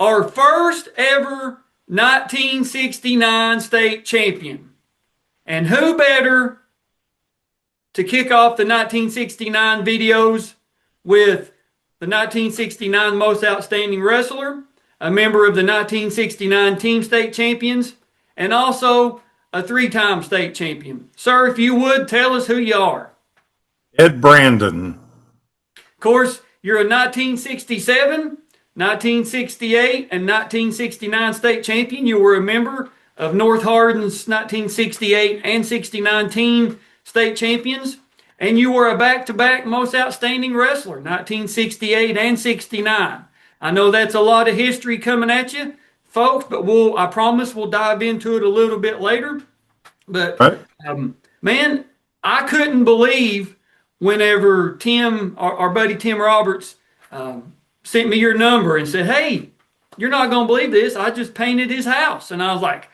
our first ever 1969 state champion. And who better to kick off the 1969 videos with the 1969 Most Outstanding Wrestler, a member of the 1969 Team State Champions, and also a 3-time state champion. Sir, if you would, tell us who you are. Ed Brandon. Of course, you're a 1967, 1968, and 1969 state champion. You were a member of North Hardin's 1968 and 69 team state champions. And you were a back-to-back Most Outstanding Wrestler, 1968 and 69. I know that's a lot of history coming at you, folks, but I promise we'll dive into it a little bit later. But, man, I couldn't believe whenever Tim, our buddy Tim Roberts, sent me your number and said, hey, you're not going to believe this. I just painted his house. And I was like,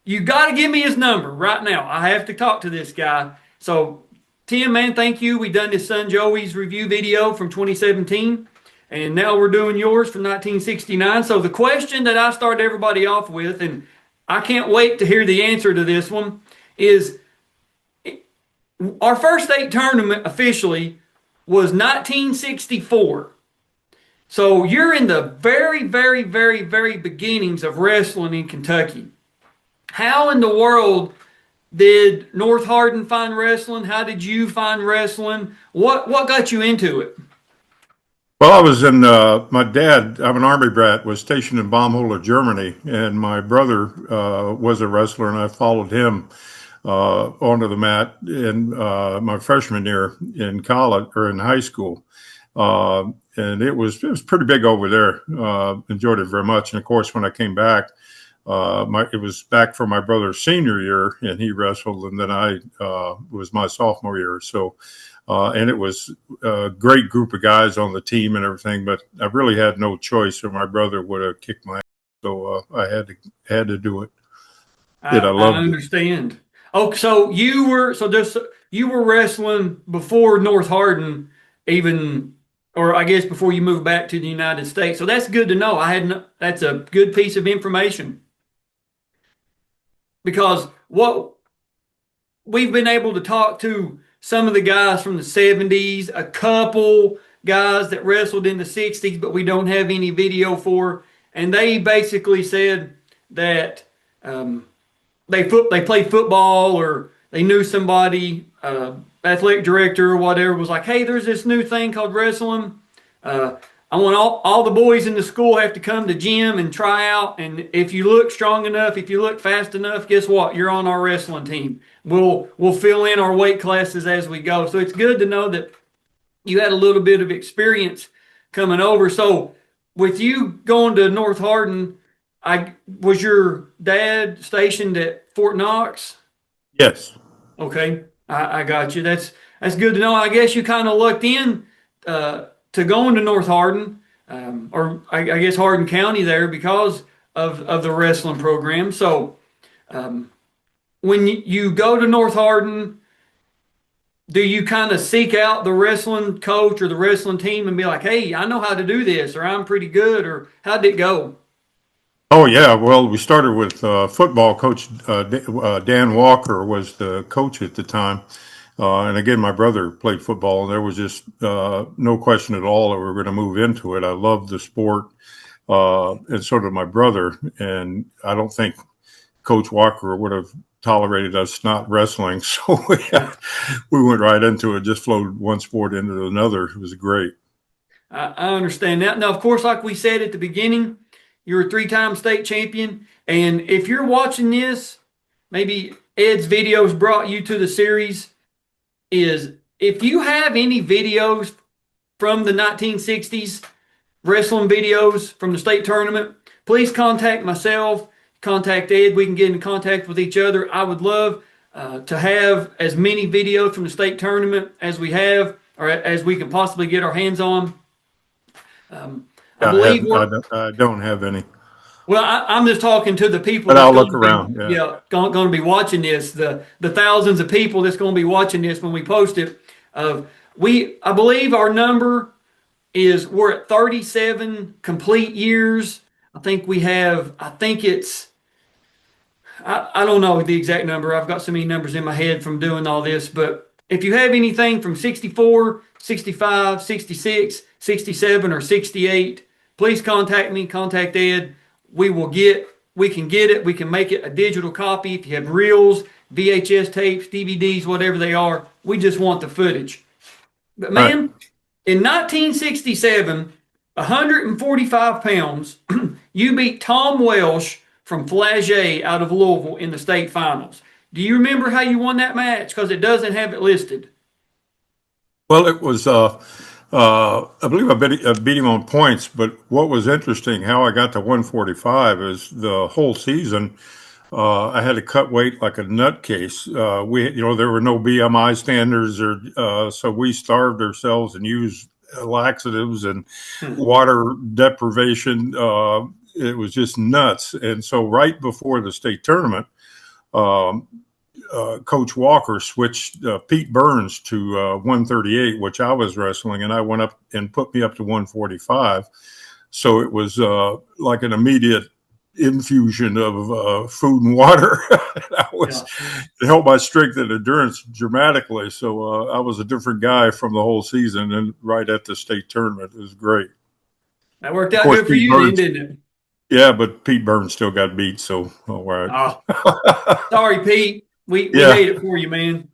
you got to give me his number right now. I have to talk to this guy. So, Tim, man, thank you. We done his son Joey's review video from 2017, and now we're doing yours from 1969. So the question that I start everybody off with, and I can't wait to hear the answer to this one, is our first state tournament officially was 1964. So you're in the very, very, very, very beginnings of wrestling in Kentucky. How in the world did North Hardin find wrestling? How did you find wrestling? What got you into it? Well, I was in, my dad, I'm an Army brat, was stationed in Baumholder, Germany, and my brother was a wrestler, and I followed him onto the mat in my freshman year in college, or in high school. And it was pretty big over there. Enjoyed it very much. And of course, when I came back, it was back for my brother's senior year, and he wrestled, and then I was my sophomore year. So, and it was a great group of guys on the team and everything, but I really had no choice, or my brother would have kicked my ass. So I had to do it. I understand. It. Oh, so you were wrestling before North Hardin, even, or I guess before you moved back to the United States. So that's good to know. That's a good piece of information. Because what we've been able to talk to some of the guys from the 70s, a couple guys that wrestled in the 60s, but we don't have any video for. And they basically said that they played football, or they knew somebody, athletic director or whatever, was like, hey, there's this new thing called wrestling. I want all the boys in the school have to come to gym and try out. And if you look strong enough, if you look fast enough, guess what? You're on our wrestling team. We'll fill in our weight classes as we go. So it's good to know that you had a little bit of experience coming over. So with you going to North Hardin, was your dad stationed at Fort Knox? Yes. Okay, I got you. That's good to know. I guess you kind of lucked in to going to North Hardin, or I guess Hardin County there, because of the wrestling program. So when you go to North Hardin, do you kind of seek out the wrestling coach or the wrestling team and be like, hey, I know how to do this, or I'm pretty good, or how'd it go? Oh, yeah. Well, we started with football. Coach Dan Walker was the coach at the time. And again, my brother played football, and there was just no question at all that we were going to move into it. I loved the sport, and so did my brother. And I don't think Coach Walker would have tolerated us not wrestling. So we went right into it, just flowed one sport into another. It was great. I understand that. Now, of course, like we said at the beginning, you're a 3-time state champion. And if you're watching this, maybe Ed's videos brought you to the series, is if you have any videos from the 1960s, wrestling videos from the state tournament, please contact myself, contact Ed. We can get in contact with each other. I would love to have as many videos from the state tournament as we have, or as we can possibly get our hands on. I don't have any. Well, I'm just talking to the people. But I'll look around. Going to be watching this. The thousands of people that's going to be watching this when we post it. I believe our number is, we're at 37 complete years I think we have, I think it's, I don't know the exact number. I've got so many numbers in my head from doing all this, but if you have anything from 64, 65, 66, 67, or 68, please contact me, contact Ed. We can get it. We can make it a digital copy. If you have reels, VHS tapes, DVDs, whatever they are, we just want the footage. But Right. man, in 1967, 145 pounds, you beat Tom Welsh from Flagey out of Louisville in the state finals. Do you remember how you won that match? Because it doesn't have it listed. Well, it was, I believe I beat him on points, but what was interesting, how I got to 145 is the whole season, I had to cut weight like a nutcase. There were no BMI standards, so we starved ourselves and used laxatives and water deprivation. It was just nuts. And so right before the state tournament, um, Coach Walker switched Pete Burns to 138, which I was wrestling, and I went up and put me up to 145. So it was like an immediate infusion of food and water. It helped my strength and endurance dramatically. So I was a different guy from the whole season, and right at the state tournament, it was great. That worked Of out course, good for Pete you then, Burns, didn't it? yeah, but Pete Burns still got beat. So all right. Oh, sorry, Pete. We Yeah. hate it for you, man.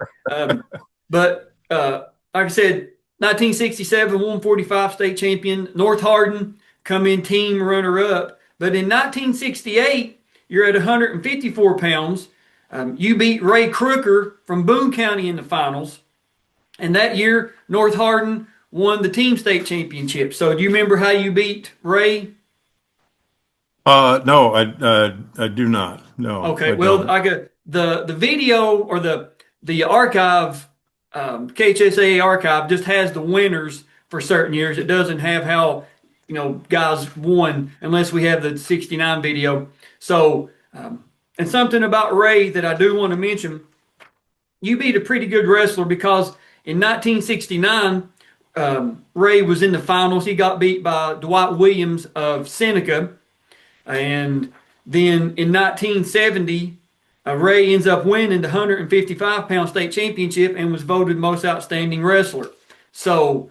But like I said, 1967, 145 state champion. North Hardin come in team runner-up. But in 1968, you're at 154 pounds. You beat Ray Crooker from Boone County in the finals. And that year, North Hardin won the team state championship. So do you remember how you beat Ray? No, I do not. No, Okay, I well, don't. I got the video or the archive, KHSAA archive just has the winners for certain years. It doesn't have how guys won unless we have the '69 video. So, and something about Ray that I do want to mention, you beat a pretty good wrestler because in 1969, Ray was in the finals. He got beat by Dwight Williams of Seneca. And then in 1970, Ray ends up winning the 155-pound state championship and was voted most outstanding wrestler. So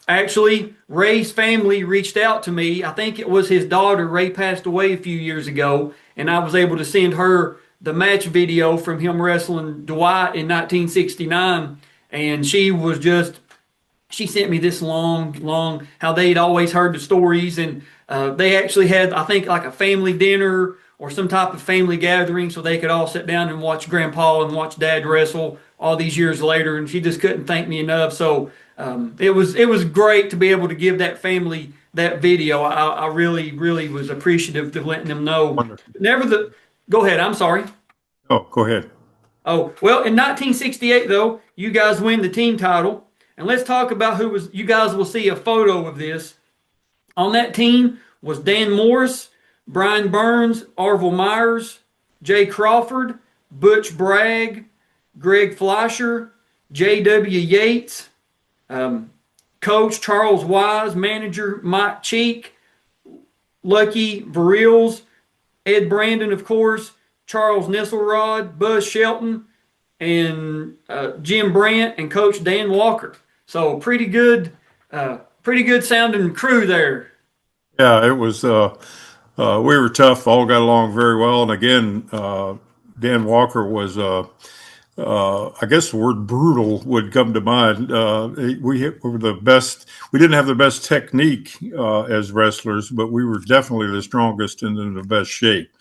actually, Ray's family reached out to me. I think it was his daughter. Ray passed away a few years ago, and I was able to send her the match video from him wrestling Dwight in 1969. And she sent me this long, how they'd always heard the stories, and they actually had, I think, like a family dinner or some type of family gathering so they could all sit down and watch Grandpa and watch Dad wrestle all these years later, and she just couldn't thank me enough. So it was great to be able to give that family that video. I really, really was appreciative of letting them know. Wonderful. Go ahead, I'm sorry. Oh, go ahead. Oh, well, in 1968, though, you guys win the team title. And let's talk about who was, you guys will see a photo of this. On that team was Dan Morris, Brian Burns, Arville Myers, Jay Crawford, Butch Bragg, Greg Fleischer, J.W. Yates, Coach Charles Wise, Manager Mike Cheek, Lucky Varilles, Ed Brandon, of course, Charles Nisselrod, Buzz Shelton, and Jim Brandt, and Coach Dan Walker. So pretty good sounding crew there. Yeah, it was. We were tough. All got along very well. And again, Dan Walker was. I guess the word brutal would come to mind. We were the best. We didn't have the best technique as wrestlers, but we were definitely the strongest and in the best shape.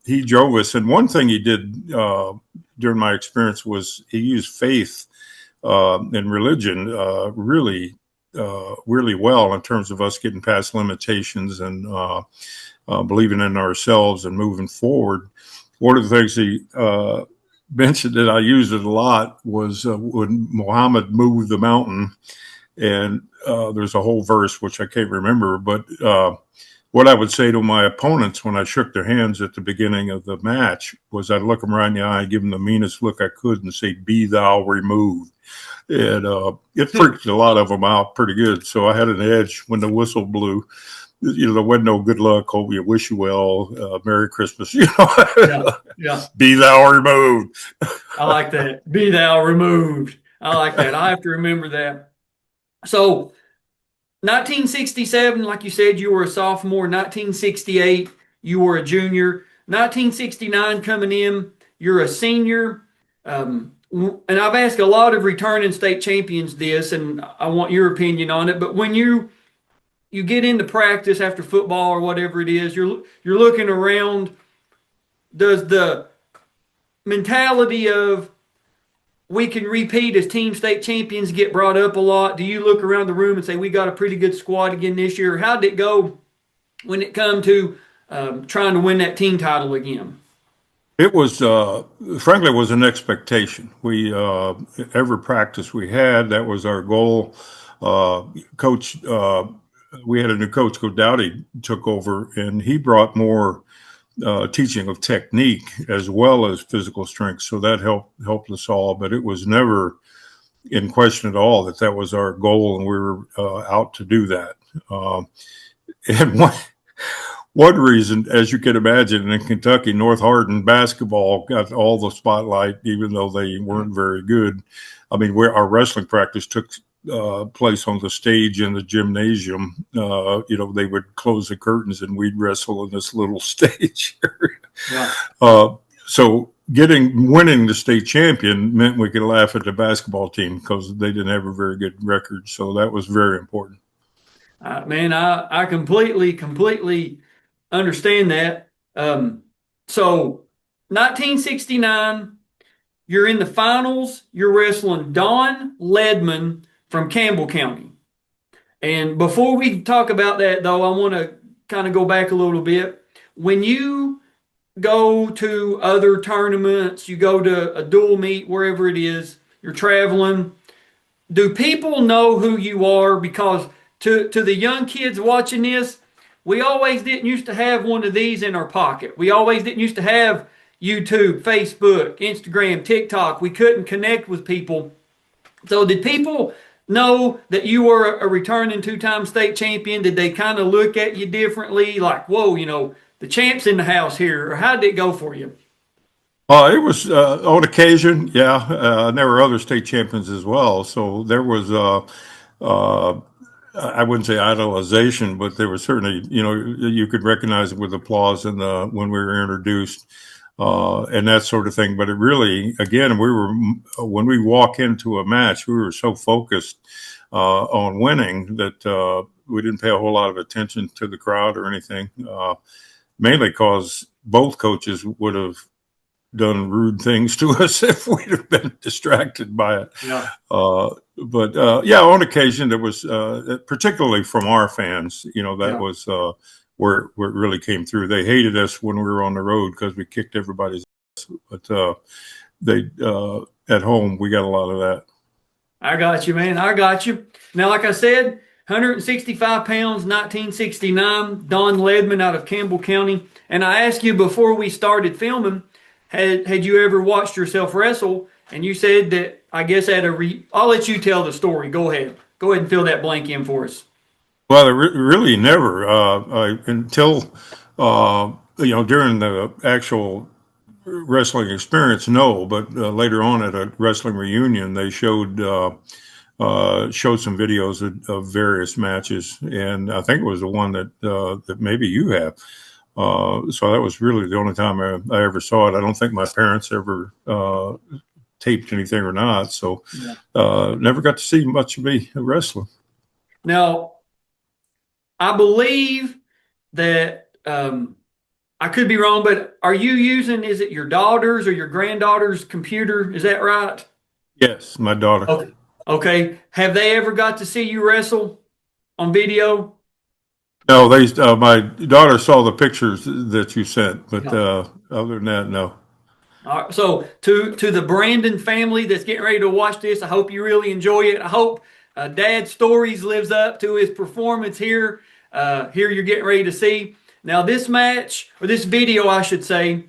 He drove us, and one thing he did during my experience was he used faith and religion really well in terms of us getting past limitations and believing in ourselves and moving forward. One of the things he mentioned that I used it a lot was when Muhammad moved the mountain, and there's a whole verse which I can't remember, but what I would say to my opponents when I shook their hands at the beginning of the match was I'd look them right in the eye, give them the meanest look I could, and say, "Be thou removed." And it freaked a lot of them out pretty good. So I had an edge when the whistle blew. there wasn't no good luck. Hope you wish you well. Merry Christmas. Yeah, yeah. Be thou removed. I like that. Be thou removed. I like that. I have to remember that. So 1967, like you said, you were a sophomore. 1968, you were a junior. 1969 coming in, you're a senior. And I've asked a lot of returning state champions this, and I want your opinion on it. But when you get into practice after football or whatever it is, you're looking around. Does the mentality of we can repeat as team state champions get brought up a lot? Do you look around the room and say we got a pretty good squad again this year? How did it go when it come to trying to win that team title again? It was, frankly, it was an expectation. We every practice we had, that was our goal. Coach, we had a new coach, Coach Dowdy, took over, and he brought more teaching of technique as well as physical strength. So that helped us all. But it was never in question at all that was our goal, and we were out to do that. And one reason, as you can imagine, in Kentucky, North Hardin basketball got all the spotlight, even though they weren't very good. I mean, our wrestling practice took place on the stage in the gymnasium. They would close the curtains and we'd wrestle in this little stage area. Yeah. So winning the state champion meant we could laugh at the basketball team because they didn't have a very good record. So that was very important. Man, I completely understand that. So 1969, you're in the finals. You're wrestling Don Ledman from Campbell County. And before we talk about that, though, I want to kind of go back a little bit. When you go to other tournaments, you go to a dual meet, wherever it is, you're traveling, do people know who you are? Because to the young kids watching this, we always didn't used to have one of these in our pocket. We always didn't used to have YouTube, Facebook, Instagram, TikTok. We couldn't connect with people. So did people know that you were a returning two-time state champion? Did they kind of look at you differently? Like, whoa, the champ's in the house here. Or how did it go for you? It was on occasion, yeah. There were other state champions as well. So there was I wouldn't say idolization, but there was certainly, you could recognize it with applause when we were introduced, and that sort of thing. But it really, again, when we walk into a match, we were so focused on winning that we didn't pay a whole lot of attention to the crowd or anything, mainly because both coaches would have done rude things to us if we'd have been distracted by it. Yeah. But on occasion there was, particularly from our fans, was where it really came through. They hated us when we were on the road because we kicked everybody's ass. But they at home we got a lot of that. I got you, man. I got you. Now, like I said, 165 pounds, 1969, Don Ledman out of Campbell County. And I asked you before we started filming, had you ever watched yourself wrestle? And you said that, I guess, I'll let you tell the story. Go ahead and fill that blank in for us. Well, really never until during the actual wrestling experience. No, but later on at a wrestling reunion, they showed some videos of various matches, and I think it was the one that maybe you have. So that was really the only time I ever saw it. I don't think my parents ever taped anything or not. So never got to see much of me wrestling. Now, I believe that I could be wrong, but are you using, is it your daughter's or your granddaughter's computer? Is that right? Yes, my daughter. Okay. Have they ever got to see you wrestle on video? No, my daughter saw the pictures that you sent, but other than that, no. All right, so to the Brandon family that's getting ready to watch this, I hope you really enjoy it. I hope Dad's Stories lives up to his performance here. Here you're getting ready to see. Now this match, or this video I should say,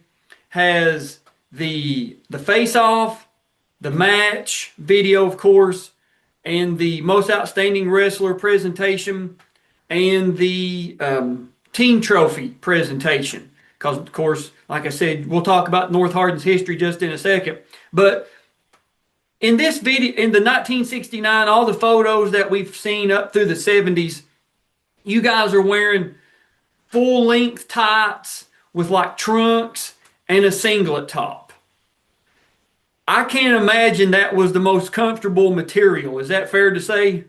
has the face-off, the match video, of course, and the most outstanding wrestler presentation. and the team trophy presentation. Because, of course, like I said, we'll talk about North Hardin's history just in a second. But in this video, in the 1969, all the photos that we've seen up through the 70s, you guys are wearing full-length tights with like trunks and a singlet top. I can't imagine that was the most comfortable material. Is that fair to say?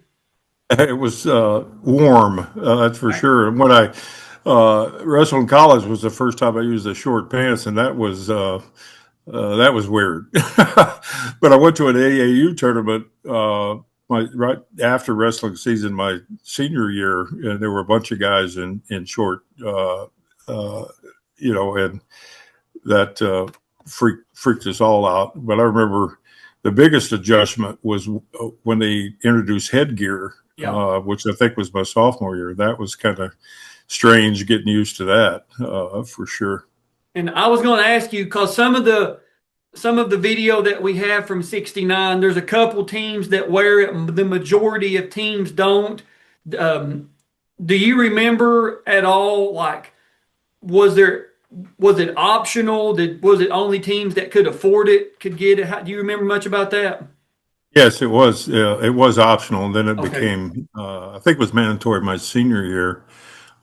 It was warm, that's for sure. And when I wrestled in college was the first time I used the short pants, and that was weird. But I went to an AAU tournament right after wrestling season, my senior year, and there were a bunch of guys in short, and that freaked us all out. But I remember the biggest adjustment was when they introduced headgear, which I think was my sophomore year. That was kind of strange getting used to that, for sure. And I was going to ask you, because some of the video that we have from '69, there's a couple teams that wear it. The majority of teams don't. Do you remember at all? Like, was it optional? Was it only teams that could afford it could get it? Do you remember much about that? Yes, it was. It was optional, and then it became. I think it was mandatory my senior year,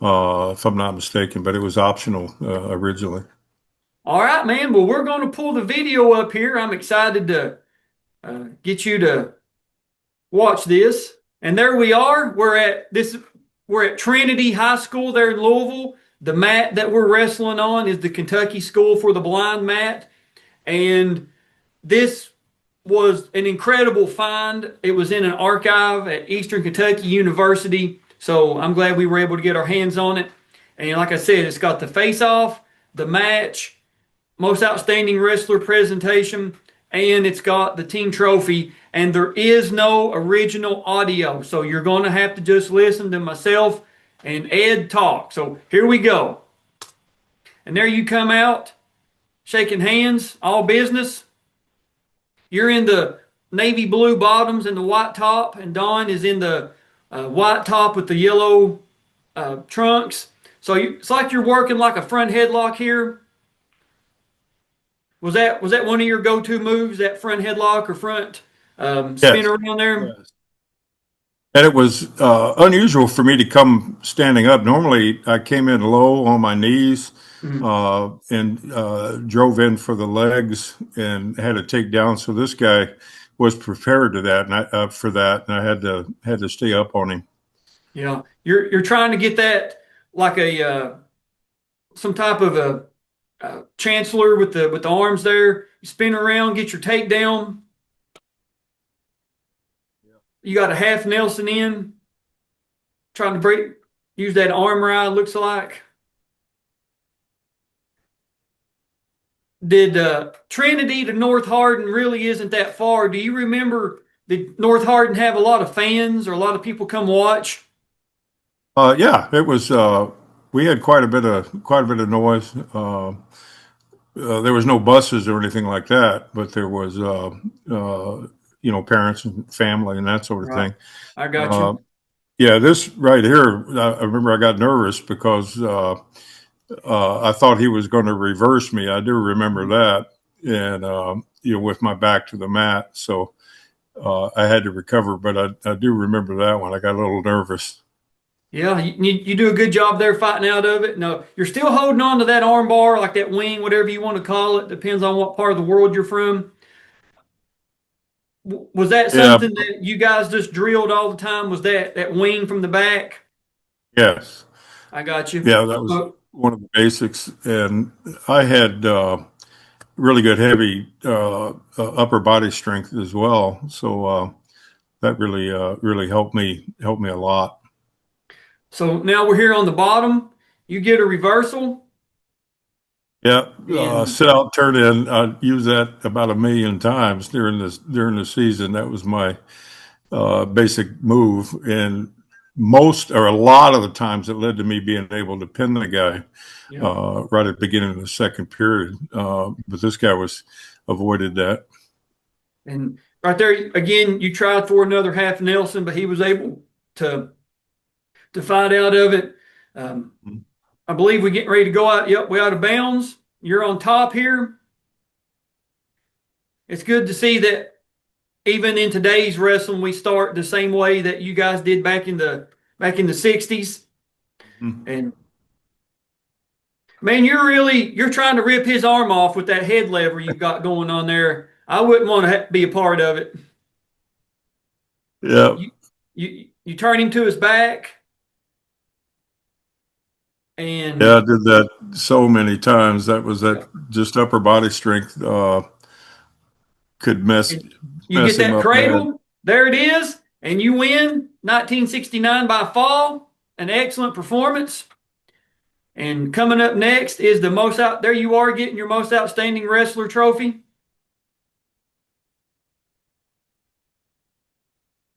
if I'm not mistaken. But it was optional originally. All right, man. Well, we're going to pull the video up here. I'm excited to get you to watch this. And there we are. We're at Trinity High School there in Louisville. The mat that we're wrestling on is the Kentucky School for the Blind mat. And this was an incredible find. It was in an archive at Eastern Kentucky University. So I'm glad we were able to get our hands on it. And like I said, it's got the face-off, the match, most outstanding wrestler presentation, and it's got the team trophy. And there is no original audio. So you're going to have to just listen to myself and Ed talk. So here we go. And there you come out, shaking hands, all business. You're in the navy blue bottoms and the white top, and Don is in the white top with the yellow trunks. So it's like you're working like a front headlock here. Was that one of your go-to moves, that front headlock or front spin around there? Yes. And it was unusual for me to come standing up. Normally, I came in low on my knees and drove in for the legs and had a takedown. So this guy was prepared to that, and for that, and I had to stay up on him. Yeah, you're trying to get that like a some type of a chancellor with the arms there. You spin around, get your takedown. You got a half Nelson in, trying to use that arm ride, looks like. Did Trinity to North Hardin really isn't that far? Do you remember, did North Hardin have a lot of fans or a lot of people come watch? Yeah, it was. We had quite a bit of noise. There was no buses or anything like that, but there was parents and family and that sort of thing. I got you. Yeah, this right here, I remember I got nervous because I thought he was going to reverse me. I do remember that, and with my back to the mat, so I had to recover. But I do remember that one. I got a little nervous. Yeah, you do a good job there fighting out of it. No, you're still holding on to that arm bar, like that wing, whatever you want to call it. Depends on what part of the world you're from. Was that something that you guys just drilled all the time? Was that wing from the back? Yes. I got you. Yeah, that was one of the basics. And I had really good heavy upper body strength as well. So that really helped me a lot. So now we're here on the bottom. You get a reversal. Yeah, sit out, turn in. I use that about 1 million times during the season. That was my basic move, and a lot of the times it led to me being able to pin the guy right at the beginning of the second period. But this guy avoided that. And right there again, you tried for another half Nelson, but he was able to to fight out of it. I believe we're getting ready to go out. Yep, we're out of bounds. You're on top here. It's good to see that even in today's wrestling, we start the same way that you guys did back in the 60s. And man, you're trying to rip his arm off with that head lever you've got going on there. I wouldn't want to be a part of it. Yeah. You turn him to his back. And yeah, I did that so many times. That was that just upper body strength could mess you get him that up cradle. bad. There it is. And you win 1969 by fall. An excellent performance. And coming up next is the most out. There you are getting your most outstanding wrestler trophy.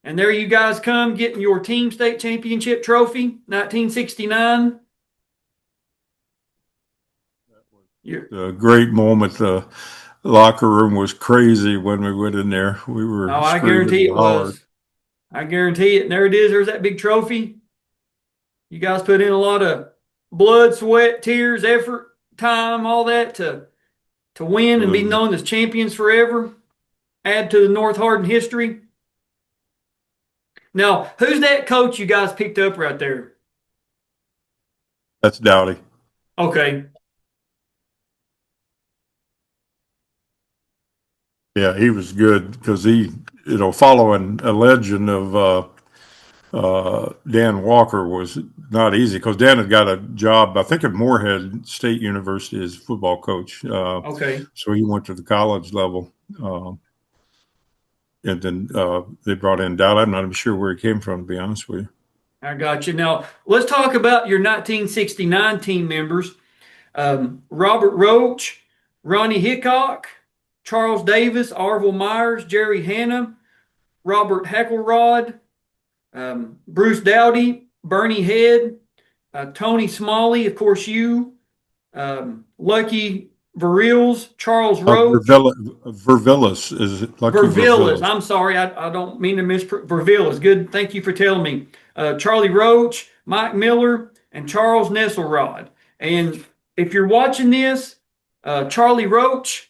And there you guys come getting your team state championship trophy, 1969. A great moment. The locker room was crazy when we went in there. We were I guarantee it was. I guarantee it. And there it is. There's that big trophy. You guys put in a lot of blood, sweat, tears, effort, time, all that to win and be known as champions forever. Add to the North Hardin history. Now, who's that coach you guys picked up right there? That's Dowdy. Okay. Yeah, he was good because he, following a legend of Dan Walker was not easy because Dan had got a job, I think, at Moorhead State University as football coach. Okay. So he went to the college level. And then they brought in Dowd. I'm not even sure where he came from, to be honest with you. I got you. Now, let's talk about your 1969 team members. Robert Roach, Ronnie Hickok, Charles Davis, Arville Myers, Jerry Hanna, Robert Heckelrod, Bruce Dowdy, Bernie Head, Tony Smalley, of course you, Lucky Verrills, Charles Roach. Vervillis is it? Lucky Vervillis. I'm sorry, I don't mean to Vervillis. Good, thank you for telling me. Charlie Roach, Mike Miller, and Charles Nesselrod. And if you're watching this, Charlie Roach,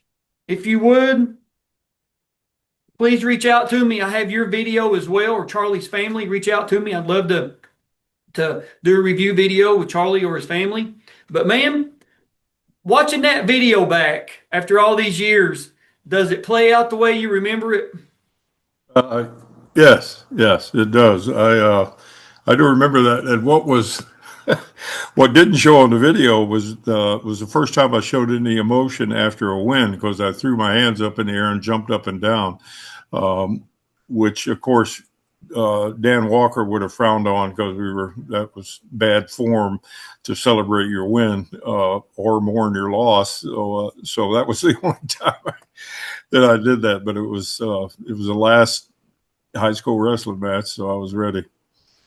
if you would, please reach out to me. I have your video as well, or Charlie's family. Reach out to me. I'd love to do a review video with Charlie or his family. But man, watching that video back after all these years, does it play out the way you remember it? Yes, it does. I do remember that. And what didn't show on the video was the first time I showed any emotion after a win because I threw my hands up in the air and jumped up and down, which of course Dan Walker would have frowned on because that was bad form to celebrate your win or mourn your loss. So that was the only time that I did that. But it was the last high school wrestling match, so I was ready.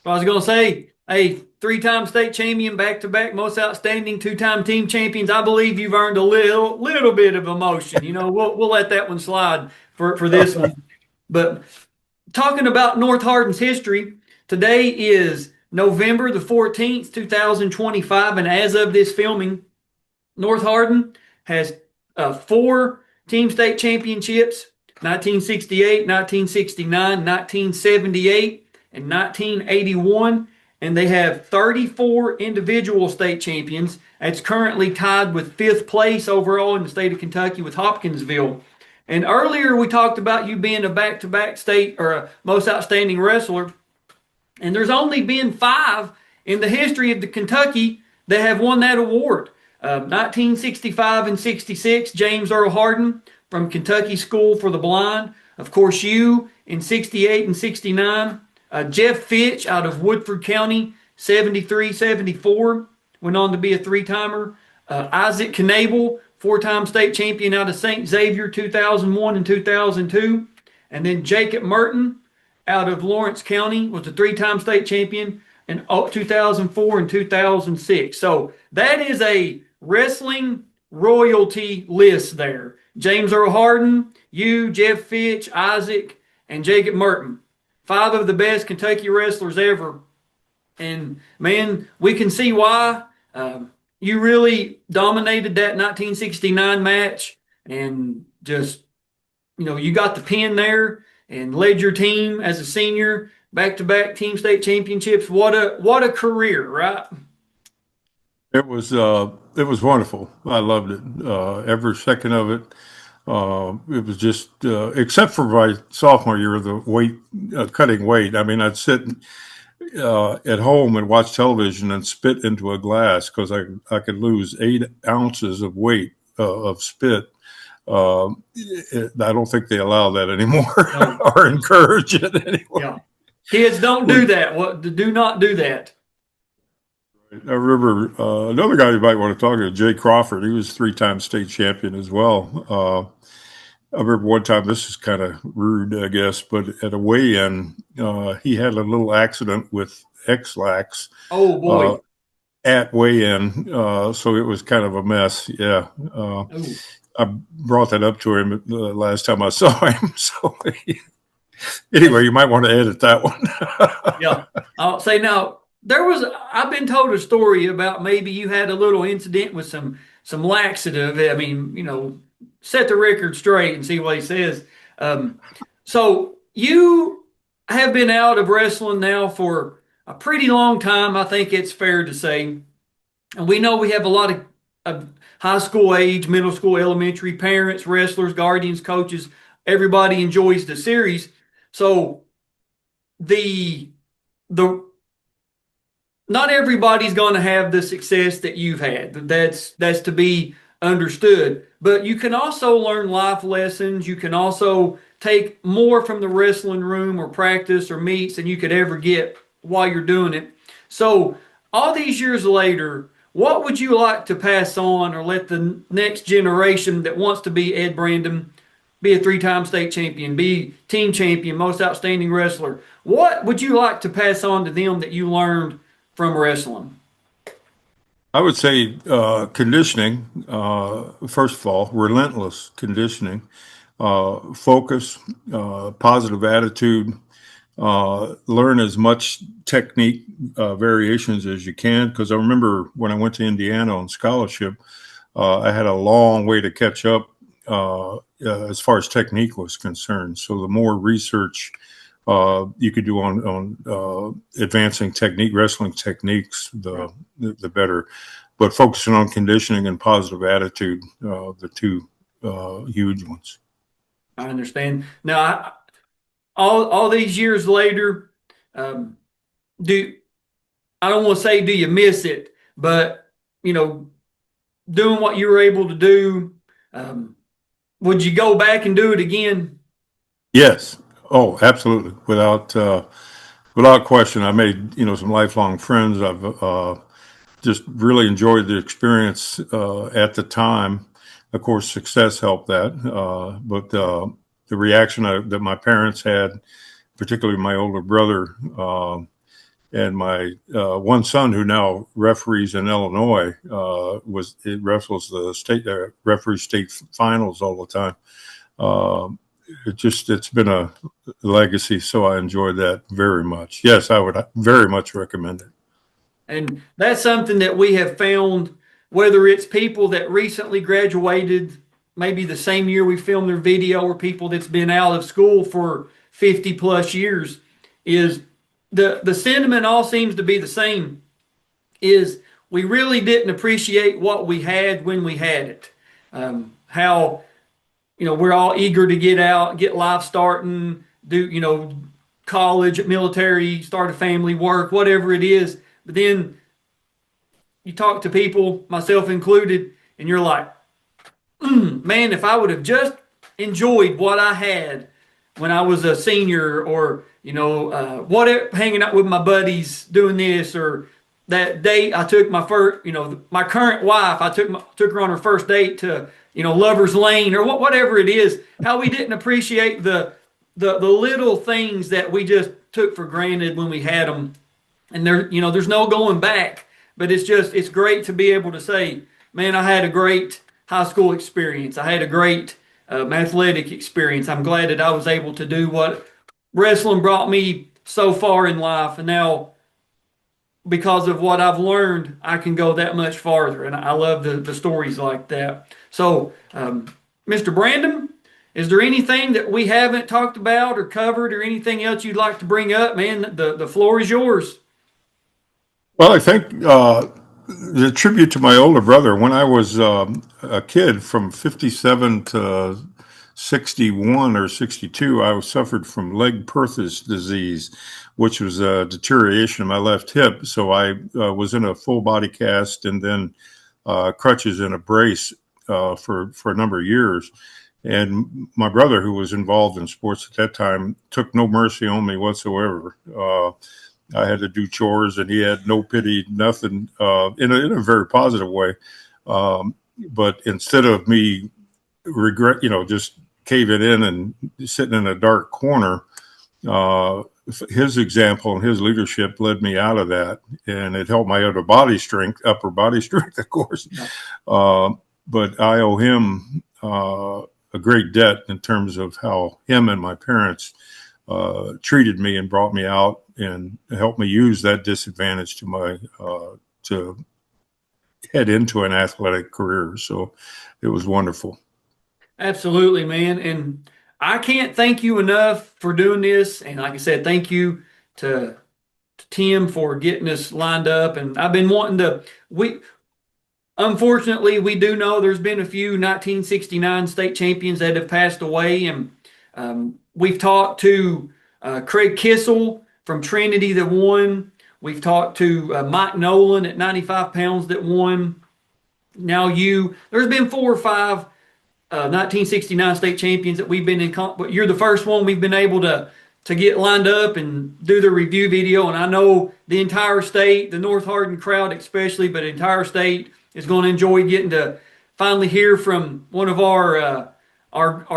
I was going to say, a 3-time state champion, back-to-back most outstanding, 2-time team champions. I believe you've earned a little bit of emotion. We'll let that one slide for this one. But talking about North Hardin's history, today is November the 14th, 2025, and as of this filming, North Hardin has 4 team state championships, 1968, 1969, 1978, and 1981, and they have 34 individual state champions. It's currently tied with 5th place overall in the state of Kentucky with Hopkinsville. And earlier we talked about you being a back-to-back state or a most outstanding wrestler. And there's only been 5 in the history of the Kentucky that have won that award. 1965 and 66, James Earl Hardin from Kentucky School for the Blind. Of course, you in 68 and 69. Jeff Fitch out of Woodford County, 73, 74, went on to be a 3-timer. Isaac Knable, 4-time state champion out of St. Xavier, 2001 and 2002. And then Jacob Merton out of Lawrence County was a 3-time state champion in 2004 and 2006. So that is a wrestling royalty list there. James Earl Hardin, you, Jeff Fitch, Isaac, and Jacob Merton. 5 of the best Kentucky wrestlers ever. And man, we can see why. You really dominated that 1969 match, and just, you got the pin there and led your team as a senior, back-to-back team state championships. What a career, right? It was wonderful. I loved it. Every second of it. It was just, except for my sophomore year, the weight, cutting weight. I mean, I'd sit at home and watch television and spit into a glass because I could lose 8 ounces of weight of spit. I don't think they allow that anymore No. or encourage it anymore. Yeah. Kids, don't do that. Do not do that. I remember another guy you might want to talk to, Jay Crawford. He was 3-time state champion as well. I remember one time, this is kind of rude, I guess, but at a weigh-in, he had a little accident with X-Lax. Oh, boy. At weigh-in, so it was kind of a mess. Yeah. I brought that up to him the last time I saw him. So anyway, you might want to edit that one. Yeah. I'll say now, I've been told a story about maybe you had a little incident with some laxative. I mean, set the record straight and see what he says. So you have been out of wrestling now for a pretty long time. I think it's fair to say. And we know we have a lot of high school age, middle school, elementary parents, wrestlers, guardians, coaches. Everybody enjoys the series. So the not everybody's going to have the success that you've had. That's to be understood. But you can also learn life lessons. You can also take more from the wrestling room or practice or meets than you could ever get while you're doing it. So all these years later, what would you like to pass on or let the next generation that wants to be Ed Brandon, be a 3-time state champion, be team champion, most outstanding wrestler? What would you like to pass on to them that you learned from wrestling? I would say conditioning, first of all, relentless conditioning, focus, positive attitude, learn as much technique variations as you can. Because I remember when I went to Indiana on scholarship, I had a long way to catch up as far as technique was concerned. So the more research you could do on advancing wrestling techniques, the better. But focusing on conditioning and positive attitude, the two huge ones. I understand. Now, all these years later, I don't want to say do you miss it, but doing what you were able to do, would you go back and do it again? Yes. Oh, absolutely. Without question. I made, some lifelong friends. I've just really enjoyed the experience at the time. Of course, success helped that. But the reaction that my parents had, particularly my older brother and my one son, who now referees in Illinois, wrestles the state referees state finals all the time. It's been a legacy, so I enjoyed that very much. Yes, I would very much recommend it. And that's something that we have found, whether it's people that recently graduated, maybe the same year we filmed their video, or people that's been out of school for 50 plus years, is the sentiment all seems to be the same, is we really didn't appreciate what we had when we had it. How we're all eager to get out, get life starting, do, college, military, start a family, work, whatever it is. But then you talk to people, myself included, and you're like, man, if I would have just enjoyed what I had when I was a senior, or, whatever, hanging out with my buddies, doing this, or that date I took my first, my current wife, I took her on her first date to, Lover's Lane, or whatever it is, how we didn't appreciate the little things that we just took for granted when we had them. And there's no going back, but it's great to be able to say, man, I had a great high school experience. I had a great athletic experience. I'm glad that I was able to do what wrestling brought me so far in life. And now because of what I've learned, I can go that much farther. And I love the stories like that. So, Mr. Brandon, is there anything that we haven't talked about or covered or anything else you'd like to bring up, man? The floor is yours. Well, I think the tribute to my older brother, when I was a kid from 57 to 61 or 62, I suffered from Legg-Perthes disease, which was a deterioration of my left hip. So I was in a full body cast and then crutches and a brace for a number of years. And my brother, who was involved in sports at that time, took no mercy on me whatsoever. I had to do chores, and he had no pity, nothing, in a very positive way. But instead of me just caving in and sitting in a dark corner, his example and his leadership led me out of that, and it helped my upper body strength, of course. But I owe him a great debt in terms of how him and my parents treated me and brought me out and helped me use that disadvantage to head into an athletic career. So it was wonderful. Absolutely, man. And I can't thank you enough for doing this. And like I said, thank you to Tim for getting us lined up. And I've been wanting to, unfortunately, we do know there's been a few 1969 state champions that have passed away. And we've talked to Craig Kissel from Trinity that won. We've talked to Mike Nolan at 95 pounds that won. Now there's been 4 or 5 1969 state champions that we've been in, but you're the first one we've been able to get lined up and do the review video. And I know the entire state, the North Hardin crowd especially, but the entire state is going to enjoy getting to finally hear from one of our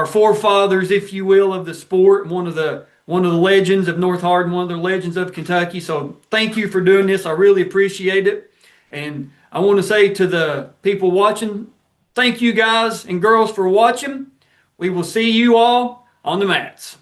forefathers, if you will, of the sport, one of the legends of North Hardin, one of the legends of Kentucky. So thank you for doing this. I really appreciate it. And I want to say to the people watching, thank you guys and girls for watching. We will see you all on the mats.